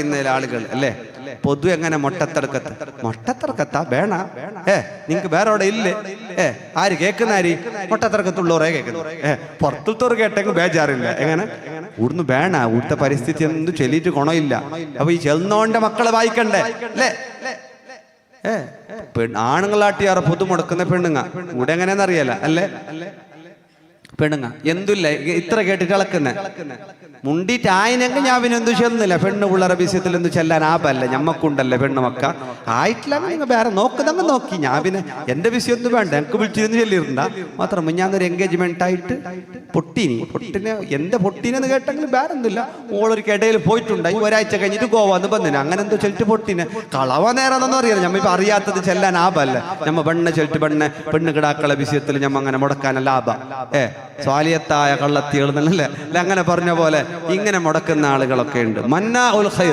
പറയുന്ന ആളുകൾ അല്ലേ, പൊതു എങ്ങനെ മൊട്ടത്തർക്കത്താ വേണ നിങ്ങക്ക് വേറെ അവിടെ ഇല്ലേ? ആര് കേൾക്കുന്ന ആര്? മൊട്ടത്തർക്കത്തുള്ളവരെ കേൾക്കുന്നു. പുറത്തുള്ളവർ കേട്ടെങ്കിൽ ബേജാറില്ല. എങ്ങനെ ഇവിടുന്ന് വേണ, ഇവിടുത്തെ പരിസ്ഥിതി ഒന്നും ചൊല്ലിയിട്ട് ഗുണമില്ല. അപ്പൊ ഈ ചെന്നോന്റെ മക്കളെ വായിക്കണ്ടേ അല്ലേ? ആണുങ്ങളാട്ടിയാറ് പൊതു മുടക്കുന്ന പെണ്ണുങ്ങ ഇവിടെ എങ്ങനെയാന്നറിയാല അല്ലേ? പെണ്ണുങ്ങ എന്തില്ല ഇത്ര കേട്ടിട്ട് ഇളക്കുന്ന മുണ്ടിട്ട് ആയിനെങ്കിൽ ഞാൻ പിന്നെ എന്തു ചെന്നില്ല. പെണ്ണ് പിള്ളേരെ വിഷയത്തിൽ എന്ത് ചെല്ലാൻ ആപല്ല, ഞമ്മക്കുണ്ടല്ലേ പെണ്ണുമക്ക ആയിട്ടില്ല. നിങ്ങൾ വേറെ നോക്കുന്നങ്ങ് നോക്കി. ഞാൻ പിന്നെ എന്റെ വിഷയമൊന്നും വേണ്ട, എനിക്ക് വിളിച്ചിരുന്ന് ചെല്ലിരുന്ന മാത്രം. ഞാനൊരു എൻഗേജ്മെന്റ് ആയിട്ട് പൊട്ടിനെ എന്റെ പൊട്ടീനെന്ന് കേട്ടെങ്കിൽ വേറെ ഒന്നുമില്ല. ഓളൊരു ഇടയിൽ പോയിട്ടുണ്ടായി, ഒരാഴ്ച കഴിഞ്ഞിട്ട് ഗോവാന്ന് വന്നിന്. അങ്ങനെ എന്തോ ചെല്ലിട്ട് പൊട്ടിനെ കളവ നേരാന്നൊന്നും അറിയില്ല. ഞമ്മ ഇപ്പൊ അറിയാത്തത് ചെല്ലാൻ ആപല്ല. ഞമ്മ ചെല്ലിട്ട് പെണ്ണ് കിടാക്കളെ വിഷയത്തിൽ ഞമ്മ അങ്ങനെ മുടക്കാനല്ല ആപ. സ്വാലിയത്തായ കള്ളത്തികൾ എന്നല്ലേ അങ്ങനെ പറഞ്ഞ പോലെ ഇങ്ങനെ മുടക്കുന്ന ആളുകളൊക്കെ ഉണ്ട്. മന്നാ ഉൽ ഖൈർ